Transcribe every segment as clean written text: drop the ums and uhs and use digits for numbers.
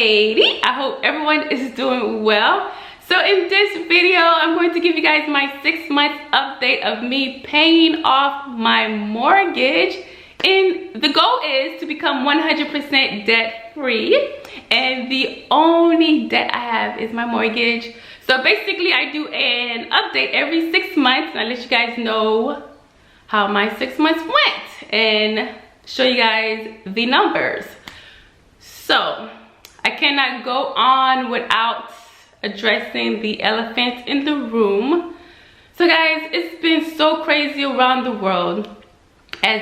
lady. I hope everyone is doing well. So in this video, I'm going to give you guys my 6 month update of me paying off my mortgage. And the goal is to become 100% debt free. And the only debt I have is my mortgage. So basically I do an update every 6 months and I let you guys know how my 6 months went and show you guys the numbers. So I cannot go on without addressing the elephant in the room. So guys, it's been so crazy around the world. As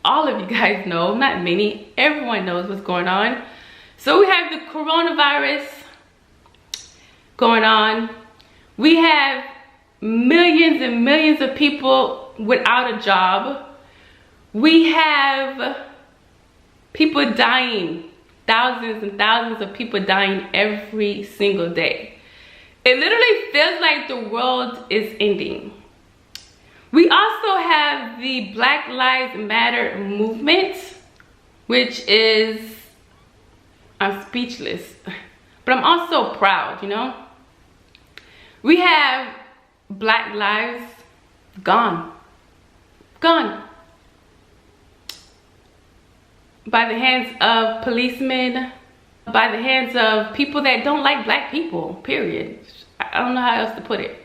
all of you guys know, not many, everyone knows what's going on. So we have the coronavirus going on. We have millions and millions of people without a job. We have people dying, thousands and thousands of people dying every single day. It literally feels like the world is ending. We also have the Black Lives Matter movement, which is, I'm speechless, but I'm also proud, you know? We have Black lives gone by the hands of policemen, by the hands of people that don't like black people, period. I don't know how else to put it.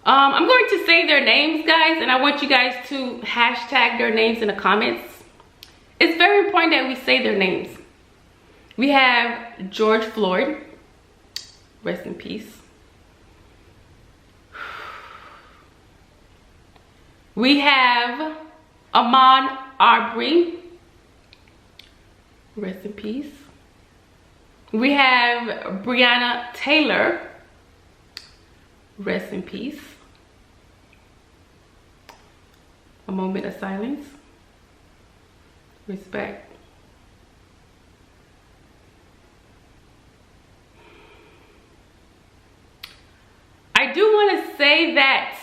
I'm going to say their names, guys, and I want you guys to hashtag their names in the comments. It's very important that we say their names. We have George Floyd, rest in peace. We have Ahmaud Arbery, rest in peace. We have Breonna Taylor, rest in peace. A moment of silence. Respect. I do want to say that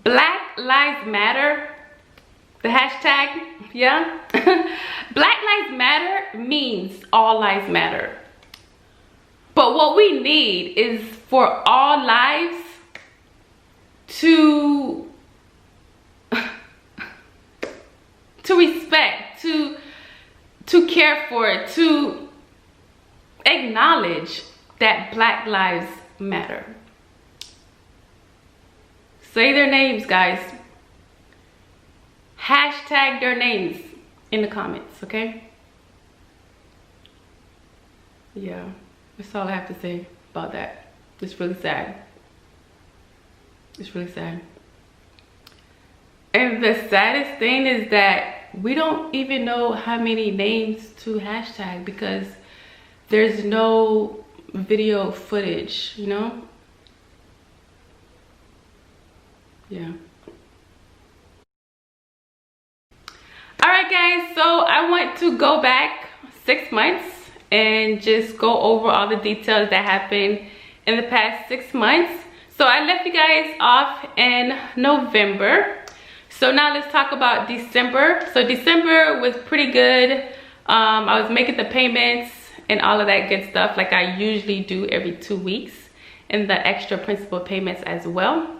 Black Lives Matter, the hashtag, yeah. Black Lives Matter means all lives matter. But what we need is for all lives to respect, to care for, to acknowledge that Black lives matter. Say their names, guys. Hashtag their names in the comments, okay? Yeah, that's all I have to say about that. It's really sad. It's really sad. And the saddest thing is that we don't even know how many names to hashtag because there's no video footage, you know? Yeah. All right, guys, so I want to go back 6 months and just go over all the details that happened in the past 6 months. So I left you guys off in November. So now let's talk about December. So December was pretty good. I was making the payments and all of that good stuff like I usually do every 2 weeks, and the extra principal payments as well.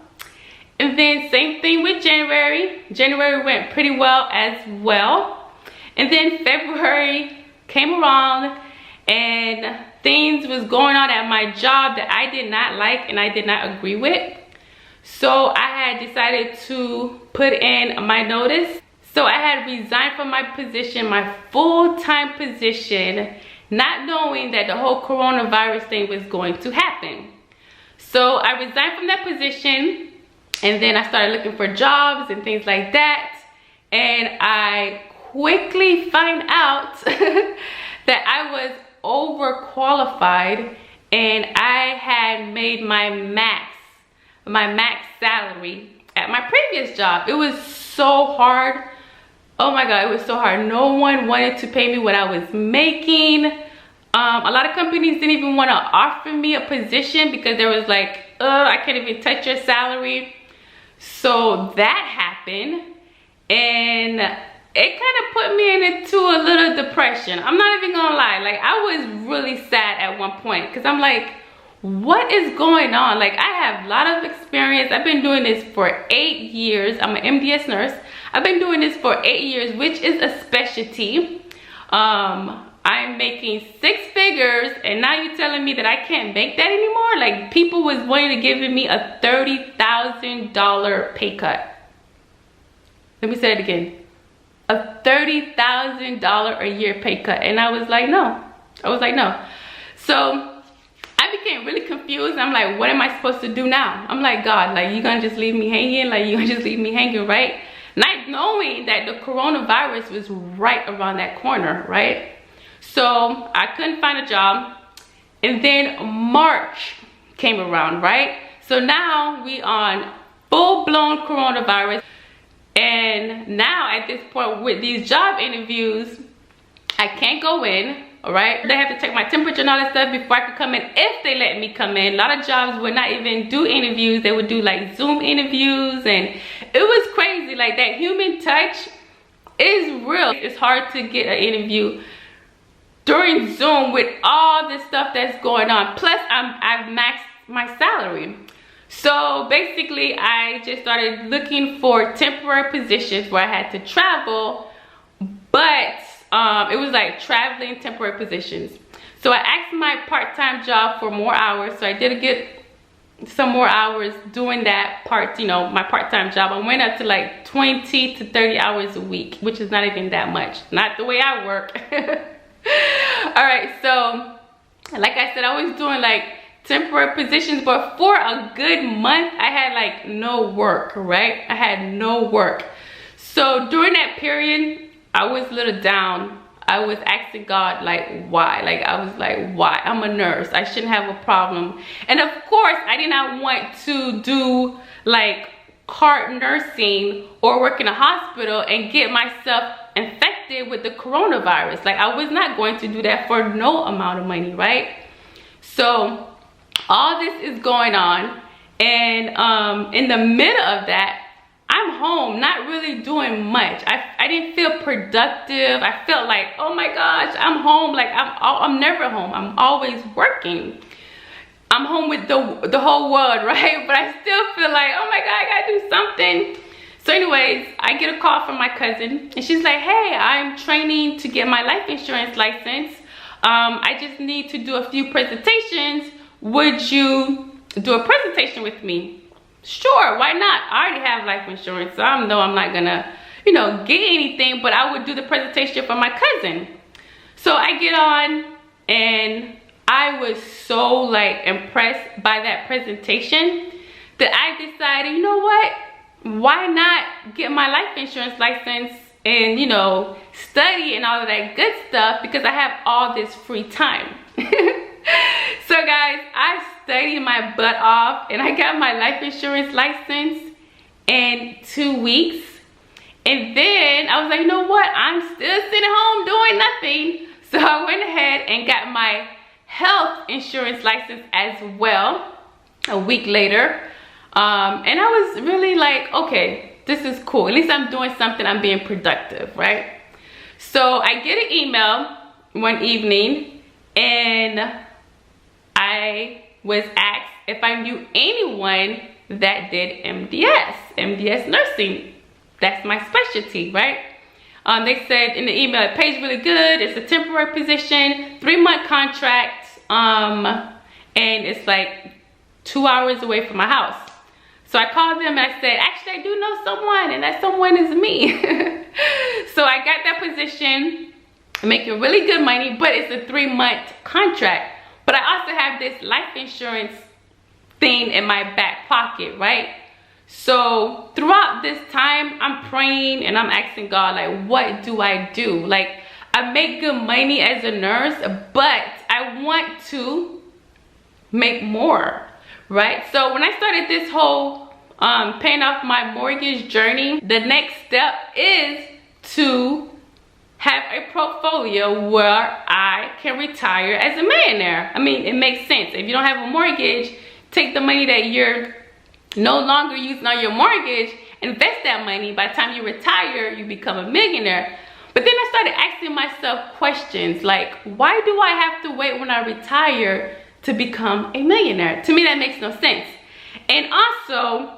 And then same thing with January. January went pretty well as well. And then February came around and things was going on at my job that I did not like and I did not agree with. So I had decided to put in my notice. So I had resigned from my position, my full-time position, not knowing that the whole coronavirus thing was going to happen. So I resigned from that position, and then I started looking for jobs and things like that. And I quickly find out that I was overqualified and I had made my max salary at my previous job. It was so hard. Oh my God, it was so hard. No one wanted to pay me what I was making. A lot of companies didn't even want to offer me a position because there was like, I can't even touch your salary. So that happened, and it kind of put me into a little depression. I'm not even gonna lie. Like, I was really sad at one point because I'm like, what is going on? Like, I have a lot of experience. I've been doing this for 8 years. I'm an MDS nurse. I've been doing this for 8 years, which is a specialty. I'm making 6 figures, and now you're telling me that I can't make that anymore? Like, people was wanting to give me a $30,000 pay cut. Let me say it again. A $30,000 a year pay cut. And I was like, no. I was like, no. So I became really confused. I'm like, what am I supposed to do now? I'm like, God, like, you gonna just leave me hanging? Like, you gonna just leave me hanging, right? Not knowing that the coronavirus was right around that corner, right? So I couldn't find a job. And then March came around, right? So now we on full-blown coronavirus. And now at this point with these job interviews, I can't go in, all right? They have to take my temperature and all that stuff before I could come in, if they let me come in. A lot of jobs would not even do interviews. They would do like Zoom interviews, and it was crazy. Like, that human touch is real. It's hard to get an interview during Zoom with all this stuff that's going on. Plus, I've maxed my salary. So basically, I just started looking for temporary positions where I had to travel, but it was like traveling temporary positions. So I asked my part-time job for more hours. So I did get some more hours doing that part, you know, my part-time job. I went up to like 20 to 30 hours a week, which is not even that much. Not the way I work. All right, so like I said, I was doing like temporary positions, but for a good month I had like no work, right? I had no work. So during that period, I was a little down. I was asking God, like, why? Like, I was like, why? I'm a nurse. I shouldn't have a problem. And of course, I did not want to do like cart nursing or work in a hospital and get myself infected with the coronavirus. Like, I was not going to do that for no amount of money, right? So all this is going on, and in the middle of that, I'm home, not really doing much. I didn't feel productive. I felt like, oh my gosh, I'm home. Like, I'm never home. I'm always working. I'm home with the whole world, right? But I still feel like, oh my God, I gotta do something. So anyways, I get a call from my cousin, and she's like, hey, I'm training to get my life insurance license. I just need to do a few presentations. Would you do a presentation with me? Sure, why not? I already have life insurance, so I know I'm not gonna, you know, get anything, but I would do the presentation for my cousin. So I get on, and I was so like impressed by that presentation that I decided, you know what? Why not get my life insurance license and, you know, study and all of that good stuff, because I have all this free time. So guys, I studied my butt off, and I got my life insurance license in 2 weeks. And then I was like, you know what? I'm still sitting home doing nothing. So I went ahead and got my health insurance license as well a week later. And I was really like, okay, this is cool. At least I'm doing something. I'm being productive, right? So I get an email one evening, and I was asked if I knew anyone that did MDS nursing. That's my specialty, right? They said in the email, it pays really good. It's a temporary position, 3-month contract, and it's like 2 hours away from my house. So I called them and I said, actually, I do know someone, and that someone is me. So I got that position, making really good money, but it's a 3-month contract. But I also have this life insurance thing in my back pocket, right? So throughout this time, I'm praying and I'm asking God, like, what do I do? Like, I make good money as a nurse, but I want to make more, right? So when I started this whole paying off my mortgage journey, the next step is to have a portfolio where I can retire as a millionaire. I mean, it makes sense. If you don't have a mortgage, take the money that you're no longer using on your mortgage invest that money. By the time you retire, you become a millionaire. But then I started asking myself questions like, why do I have to wait when I retire to become a millionaire? To me, that makes no sense. And also,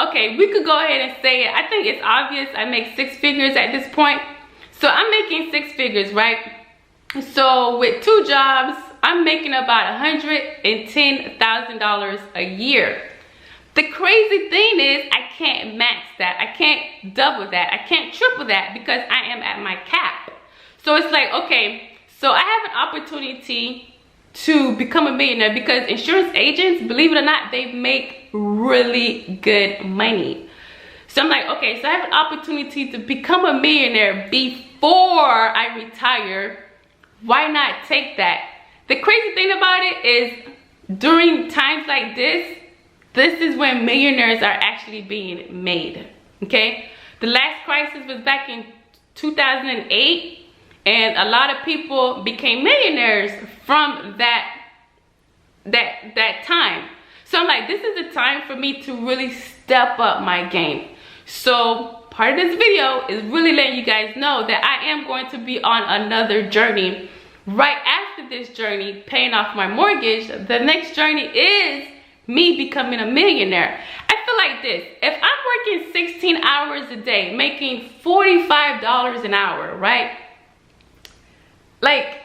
okay, we could go ahead and say it. I think it's obvious I make 6 figures at this point. So I'm making 6 figures, right? So with 2 jobs, I'm making about $110,000 a year. The crazy thing is I can't max that. I can't double that. I can't triple that because I am at my cap. So it's like, okay, so I have an opportunity to become a millionaire because insurance agents, believe it or not, they make really good money. So I'm like, okay, so I have an opportunity to become a millionaire before I retire. Why not take that? The crazy thing about it is during times like this is when millionaires are actually being made, okay? The last crisis was back in 2008, and a lot of people became millionaires from that time. So I'm like, this is the time for me to really step up my game. So part of this video is really letting you guys know that I am going to be on another journey. Right after this journey, paying off my mortgage, the next journey is me becoming a millionaire. I feel like this: if I'm working 16 hours a day, making $45 an hour, right? Like,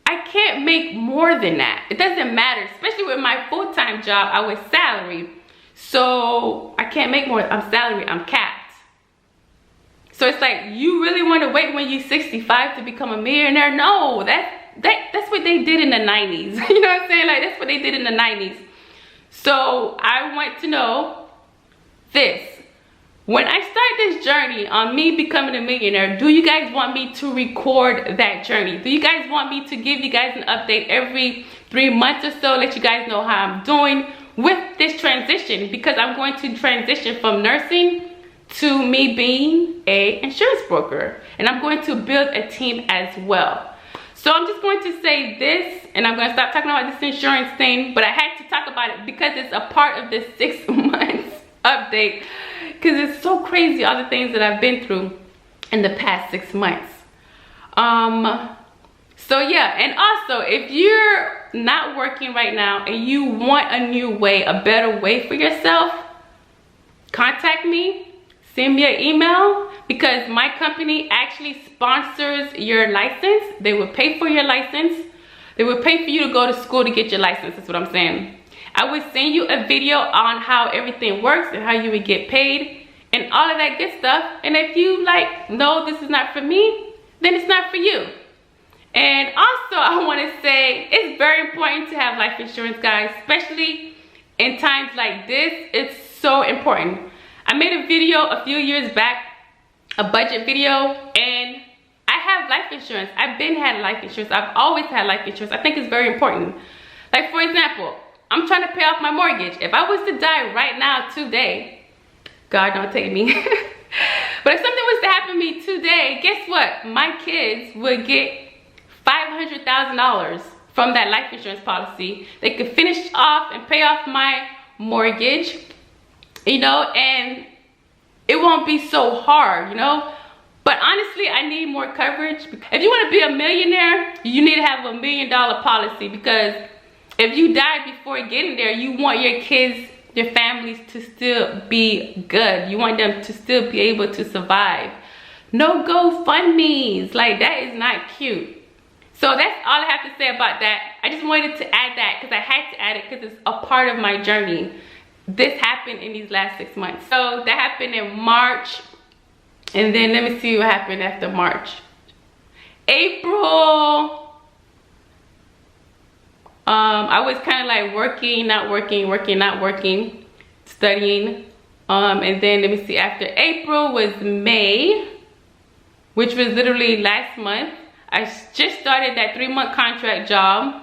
I can't make more than that. It doesn't matter, especially with my full-time job. I was salary, so I can't make more. I'm salary, I'm capped. So it's like, you really want to wait when you're 65 to become a millionaire? No, that's what they did in the 90s. You know what I'm saying? Like, that's what they did in the 90s. So I want to know this: when I start this journey on me becoming a millionaire, do you guys want me to record that journey? Do you guys want me to give you guys an update every 3 months or so, let you guys know how I'm doing with this transition? Because I'm going to transition from nursing to me being an insurance broker, and I'm going to build a team as well. So I'm just going to say this, and I'm going to stop talking about this insurance thing, but I had to talk about it because it's a part of this 6 months update, because it's so crazy, all the things that I've been through in the past 6 months. So yeah, and also, if you're not working right now and you want a new way, a better way for yourself, contact me. Send me an email, because my company actually sponsors your license. They will pay for your license. They will pay for you to go to school to get your license. That's what I'm saying. I would send you a video on how everything works and how you would get paid and all of that good stuff. And if you like, no, this is not for me, then it's not for you. And also, I want to say it's very important to have life insurance, guys, especially in times like this. It's so important. I made a video a few years back, a budget video, and I have life insurance. I've been had life insurance. I've always had life insurance. I think it's very important. Like, for example, I'm trying to pay off my mortgage. If I was to die right now today, God don't take me. But if something was to happen to me today, guess what? My kids would get $500,000 from that life insurance policy. They could finish off and pay off my mortgage, you know, and it won't be so hard, you know. But honestly, I need more coverage. If you want to be a millionaire, you need to have $1 million policy, because if you die before getting there, you want your kids, your families to still be good. You want them to still be able to survive. No GoFundMes, like, that is not cute. So that's all I have to say about that. I just wanted to add that because I had to add it because it's a part of my journey. This happened in these last 6 months. So that happened in March. And then let me see what happened after March. April. I was kind of like working, not working, working, not working, studying. And then let me see, after April was May, which was literally last month. I just started that 3-month contract job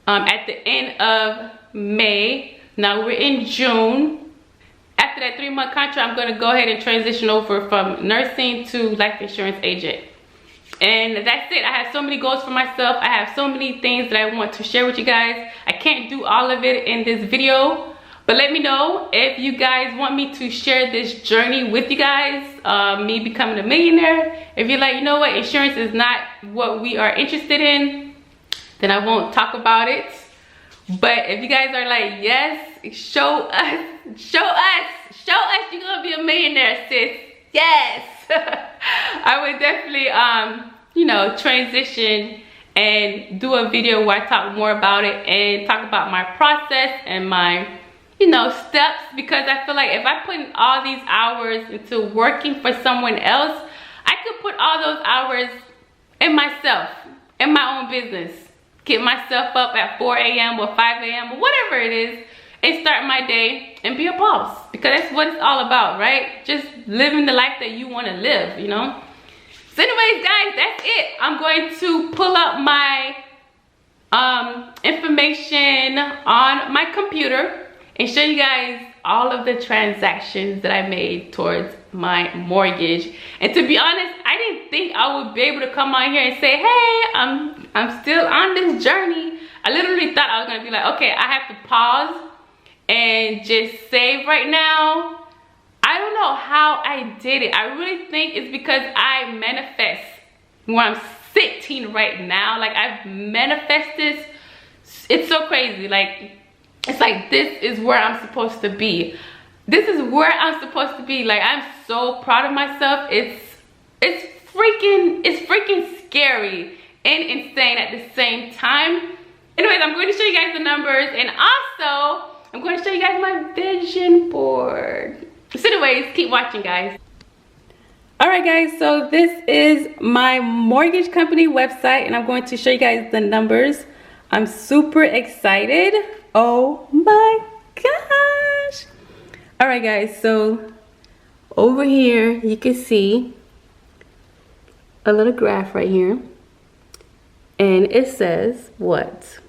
at the end of May. Now we're in June. After that 3-month contract, I'm going to go ahead and transition over from nursing to life insurance agent. And that's it. I have so many goals for myself. I have so many things that I want to share with you guys. I can't do all of it in this video, But let me know if you guys want me to share this journey with you guys, me becoming a millionaire. If you're like, you know what, insurance is not what we are interested in, then I won't talk about it. But if you guys are like, yes, show us you're gonna be a millionaire, sis. Yes. I would definitely, you know, transition and do a video where I talk more about it and talk about my process and my, you know, steps, because I feel like if I put in all these hours into working for someone else, I could put all those hours in myself, in my own business, get myself up at 4 a.m. or 5 a.m. or whatever it is and start my day and be a boss, because that's what it's all about, right? Just living the life that you want to live, you know? So anyways, guys, that's it. I'm going to pull up my information on my computer and show you guys all of the transactions that I made towards my mortgage. And to be honest, I didn't think I would be able to come on here and say, hey, I'm still on this journey. I literally thought I was gonna be like, okay, I have to pause and just save right now. I don't know how I did it. I really think it's because I manifest where I'm sitting right now. Like, I've manifested. It's so crazy. Like, it's like, this is where I'm supposed to be. This is where I'm supposed to be. Like, I'm so proud of myself. It's freaking scary and insane at the same time. Anyways, I'm going to show you guys the numbers, and also I'm going to show you guys my vision board. So anyways, keep watching, guys. All right, guys, so this is my mortgage company website, and I'm going to show you guys the numbers. I'm super excited. Oh my gosh. All right, guys, so over here you can see a little graph right here, and it says what?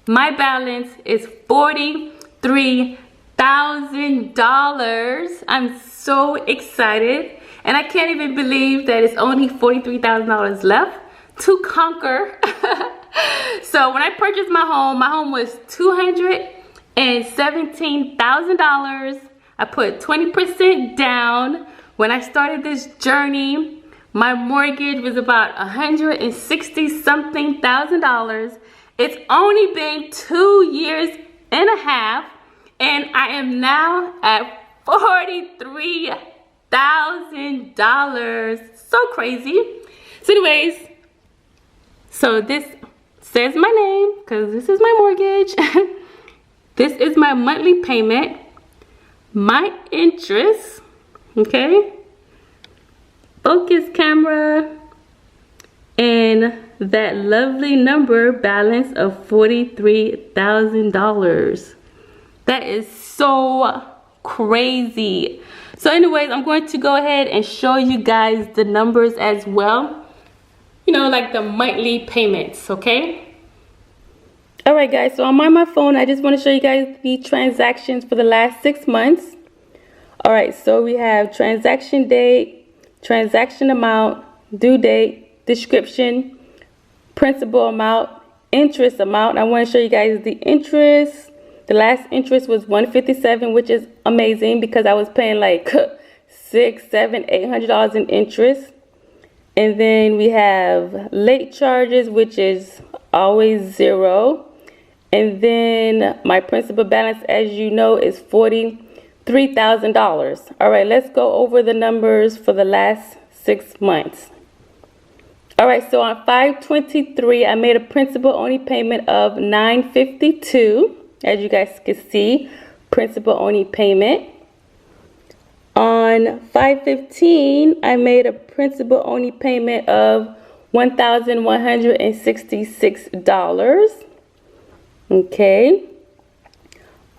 My balance is $43,000. I'm so excited, and I can't even believe that it's only $43,000 left to conquer. So when I purchased my home was $217,000. I put 20% down. When I started this journey, my mortgage was about $160-something thousand. It's only been 2 years and a half, and I am now at $43,000. So crazy. So anyways, so this says my name because this is my mortgage. This is my monthly payment, my interest, okay, focus camera, and that lovely number balance of $43,000. That is so crazy. So anyways, I'm going to go ahead and show you guys the numbers as well, you know, like the monthly payments, okay? All right, guys, so I'm on my phone. I just want to show you guys the transactions for the last 6 months. All right, so we have transaction date, transaction amount, due date, description, principal amount, interest amount. I want to show you guys the interest. The last interest was $157, which is amazing because I was paying like $600, $700, $800 in interest. And then we have late charges, which is always 0. And then my principal balance, as you know, is $43,000. All right, let's go over the numbers for the last 6 months. All right, so on 5/23, I made a principal only payment of $952. As you guys can see, principal only payment. On 5/15, I made a principal only payment of $1,166. Okay.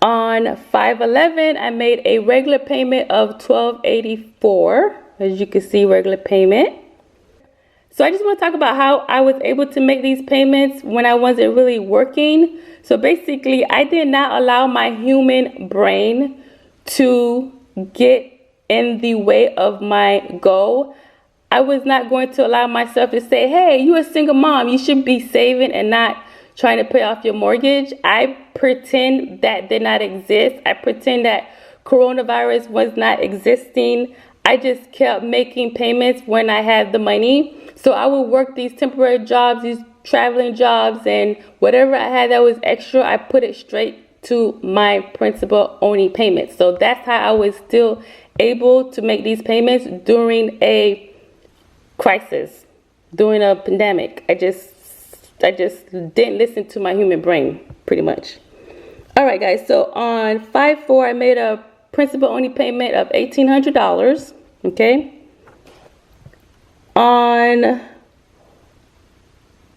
On 5/11, I made a regular payment of $1,284. As you can see, regular payment. So I just want to talk about how I was able to make these payments when I wasn't really working. So basically, I did not allow my human brain to get in the way of my goal. I was not going to allow myself to say, hey, you're a single mom, you should be saving and not trying to pay off your mortgage. I pretend that did not exist. I pretend that coronavirus was not existing. I just kept making payments when I had the money. So I would work these temporary jobs, these traveling jobs, and whatever I had that was extra, I put it straight to my principal only payments. So that's how I was still able to make these payments during a crisis, during a pandemic. I just didn't listen to my human brain, pretty much. All right, guys. So on 5/4, I made a principal only payment of $1,800. Okay. On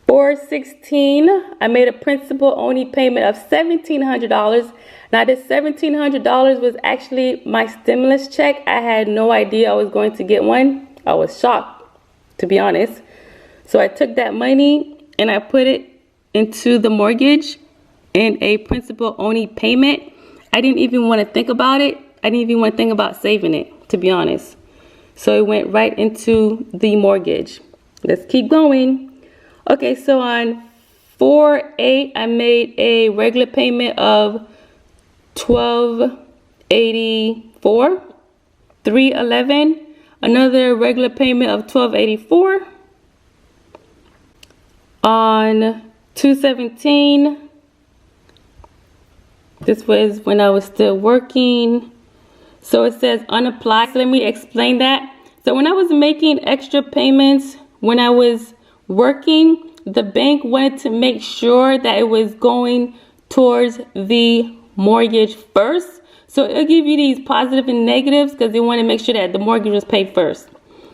4/16, I made a principal only payment of $1,700. Now, this $1,700 was actually my stimulus check. I had no idea I was going to get one. I was shocked, to be honest. So I took that money and I put it into the mortgage in a principal only payment. I didn't even want to think about it. I didn't even want to think about saving it, to be honest. So it went right into the mortgage. Let's keep going. Okay, so on 4/8, I made a regular payment of $1,284. 3/11, another regular payment of $1,284. On 2/17, this was when I was still working. So it says unapplied. So let me explain that. So when I was making extra payments when I was working, the bank wanted to make sure that it was going towards the mortgage first. So it'll give you these positive and negatives because they want to make sure that the mortgage was paid first.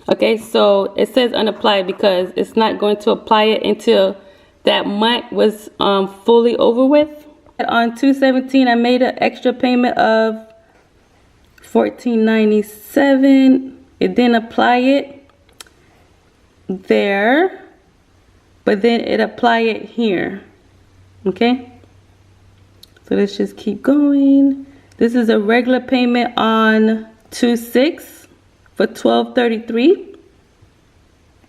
Okay, so it says unapplied because it's not going to apply it until that month was fully over with. On 2/17, I made an extra payment of $14.97. It didn't apply it there, but then it apply it here. Okay, so let's just keep going. This is a regular payment on 2/6 for $1,233.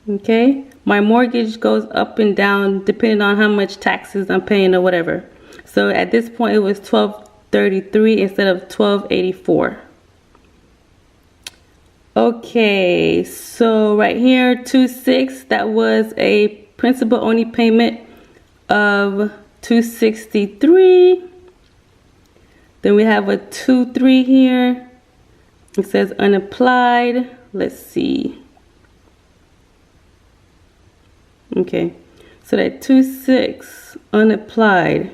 Okay, my mortgage goes up and down depending on how much taxes I'm paying or whatever. So at this point it was $1,233 instead of $1,284. Okay, so right here 2/6, that was a principal only payment of $263. Then we have a 2/3 here. It says unapplied. Let's see. Okay, so that 2/6 unapplied.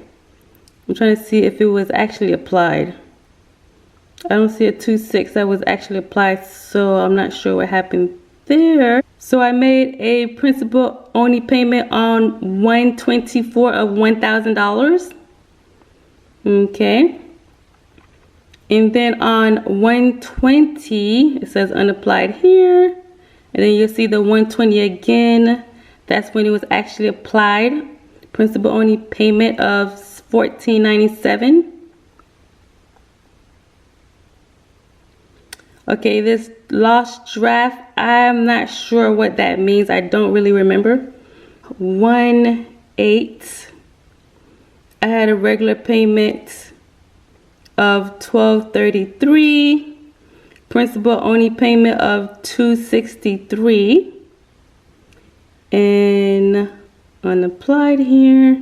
I'm trying to see if it was actually applied. I don't see a 2/6 that was actually applied, so I'm not sure what happened there. So I made a principal only payment on 1/24 of $1,000. Okay. And then on 1/20, it says unapplied here. And then you'll see the 1/20 again. That's when it was actually applied. Principal only payment of $14.97. Okay, this lost draft, I'm not sure what that means. I don't really remember. 1/8, I had a regular payment of $1,233. Principal only payment of $263. And unapplied here.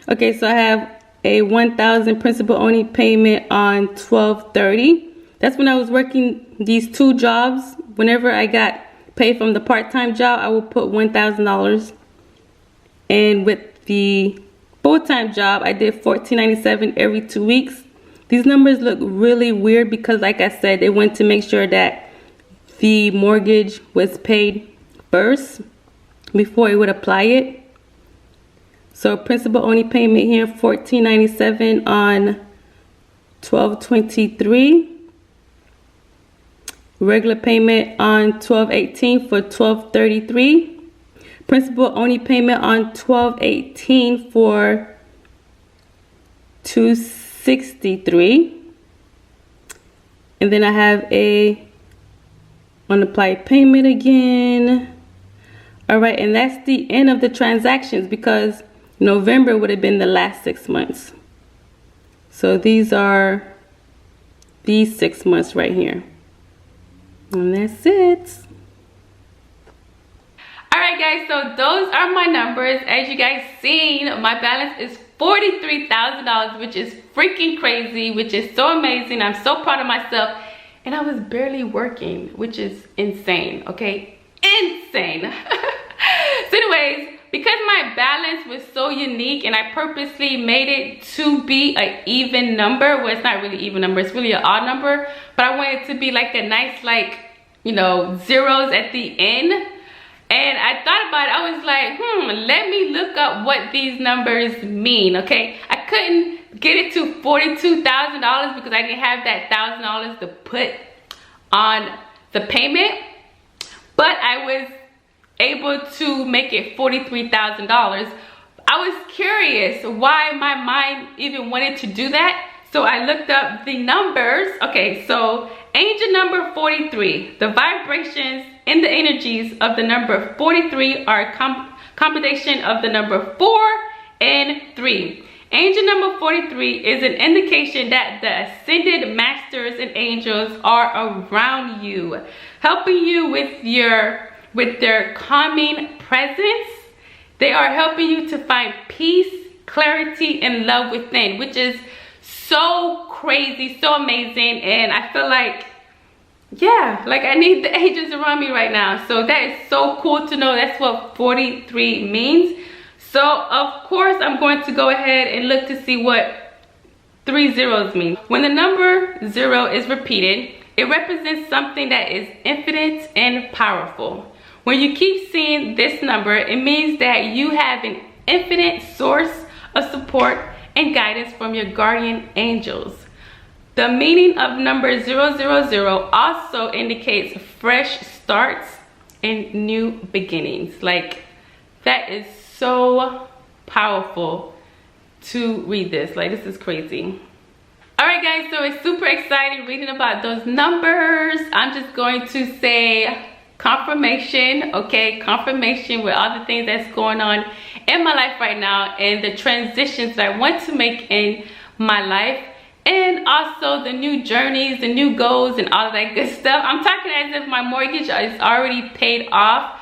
Okay, so I have a $1,000 principal only payment on $1,230. That's when I was working these two jobs. Whenever I got paid from the part-time job, I would put $1,000. And with the full-time job, I did $14.97 every 2 weeks. These numbers look really weird because, like I said, they wanted to make sure that the mortgage was paid first before it would apply it. So principal only payment here, $14.97 on 12/23. Regular payment on 12/18 for $1,233. Principal only payment on 12/18 for $263. And then I have a unapplied payment again. All right, and that's the end of the transactions because November would have been the last 6 months. So these are these 6 months right here. And that's it. Alright guys, so those are my numbers. As you guys seen, my balance is $43,000, which is freaking crazy, which is so amazing. I'm so proud of myself. And I was barely working, which is insane, okay? Insane. So anyways, because my balance was so unique and I purposely made it to be an even number. Well, it's not really even number, it's really an odd number. But I want it to be like a nice, like, you know, zeros at the end. And I thought about it, I was like, let me look up what these numbers mean, okay? I couldn't get it to $42,000 because I didn't have that $1,000 to put on the payment. But I was able to make it $43,000. I was curious why my mind even wanted to do that. So I looked up the numbers. Okay, so angel number 43, the vibrations and the energies of the number 43 are a combination of the number 4 and 3. Angel number 43 is an indication that the ascended masters and angels are around you, helping you with their calming presence. They are helping you to find peace, clarity, and love within, which is so crazy, so amazing. And I feel like, yeah, like I need the angels around me right now. So that is so cool to know. That's what 43 means. So of course I'm going to go ahead and look to see what 3 zeros mean. When the number 0 is repeated, it represents something that is infinite and powerful. When you keep seeing this number, it means that you have an infinite source of support and guidance from your guardian angels. The meaning of number 000 also indicates fresh starts and new beginnings. Like, that is so powerful to read this. Like, this is crazy. Alright guys, so it's super exciting reading about those numbers. I'm just going to say confirmation, okay? Confirmation with all the things that's going on in my life right now and the transitions that I want to make in my life. And also the new journeys, the new goals, and all of that good stuff. I'm talking as if my mortgage is already paid off,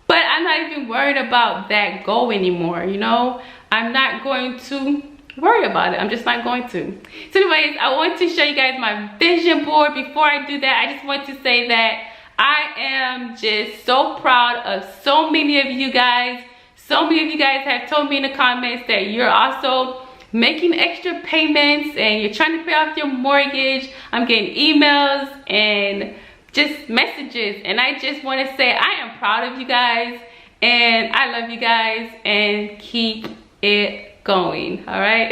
but I'm not even worried about that goal anymore, you know? I'm not going to worry about it. I'm just not going to. So anyways, I want to show you guys my vision board. Before I do that, I just want to say that I am just so proud of so many of you guys. So many of you guys have told me in the comments that you're also making extra payments and you're trying to pay off your mortgage. I'm getting emails and just messages, and I just want to say I am proud of you guys and I love you guys, and keep it going. All right.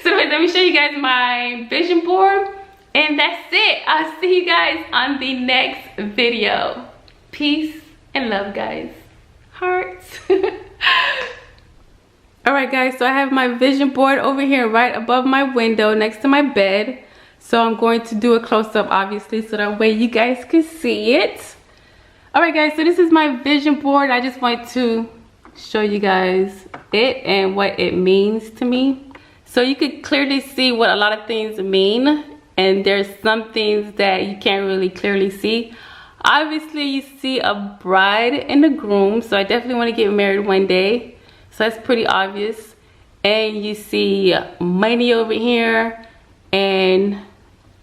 So anyways, let me show you guys my vision board, and that's it. I'll see you guys on the next video. Peace and love, guys. Hearts. Alright guys, so I have my vision board over here right above my window next to my bed. So I'm going to do a close-up obviously so that way you guys can see it. Alright guys, so this is my vision board. I just want to show you guys it and what it means to me. So you could clearly see what a lot of things mean, and there's some things that you can't really clearly see. Obviously you see a bride and a groom, so I definitely want to get married one day. So that's pretty obvious. And you see money over here, and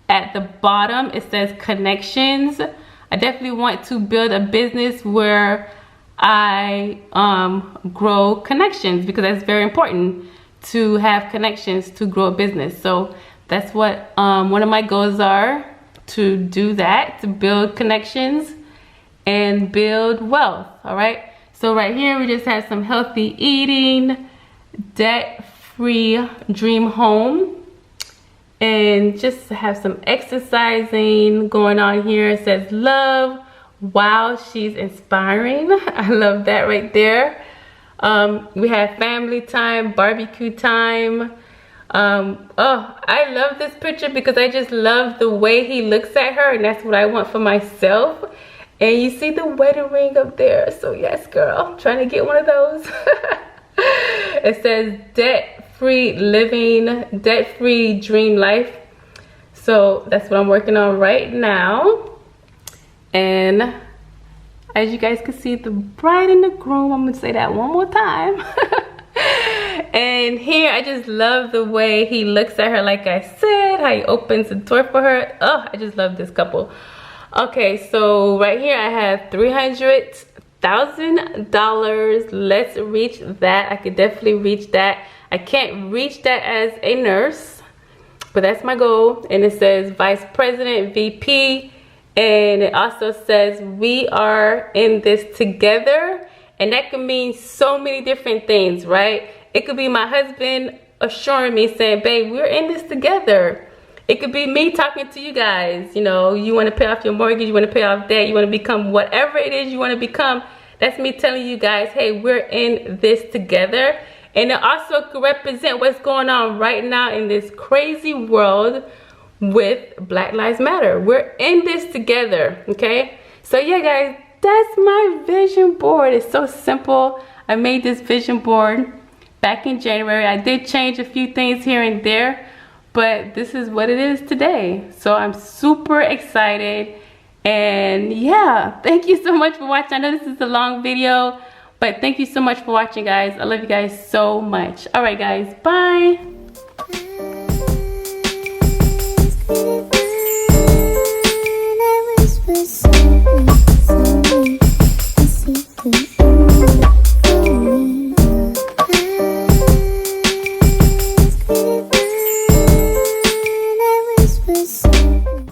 at the bottom it says connections. I definitely want to build a business where I grow connections, because that's very important to have connections to grow a business. So that's what one of my goals are, to do that, to build connections and build wealth. All right. So right here we just have some healthy eating, debt-free dream home, and just have some exercising going on here. It says love. Wow, she's inspiring. I love that right there. We have family time, barbecue time. Oh, I love this picture because I just love the way he looks at her, and that's what I want for myself. And you see the wedding ring up there. So yes, girl, I'm trying to get one of those. It says debt-free living, debt-free dream life. So that's what I'm working on right now. And as you guys can see, the bride and the groom, I'm gonna say that one more time. And here, I just love the way he looks at her, like I said, how he opens the door for her. Oh, I just love this couple. Okay, so right here I have $300,000. Let's reach that. I could definitely reach that. I can't reach that as a nurse, but that's my goal. And it says Vice President, VP, and it also says we are in this together. And that can mean so many different things, right? It could be my husband assuring me, saying, babe, we're in this together. It could be me talking to you guys. You know, you want to pay off your mortgage, you want to pay off debt, you want to become whatever it is you want to become. That's me telling you guys, hey, we're in this together. And it also could represent what's going on right now in this crazy world with Black Lives Matter. We're in this together, okay? So yeah, guys, that's my vision board. It's so simple. I made this vision board back in January. I did change a few things here and there, but this is what it is today. So I'm super excited. And yeah, thank you so much for watching. I know this is a long video, but thank you so much for watching, guys. I love you guys so much. All right, guys, bye.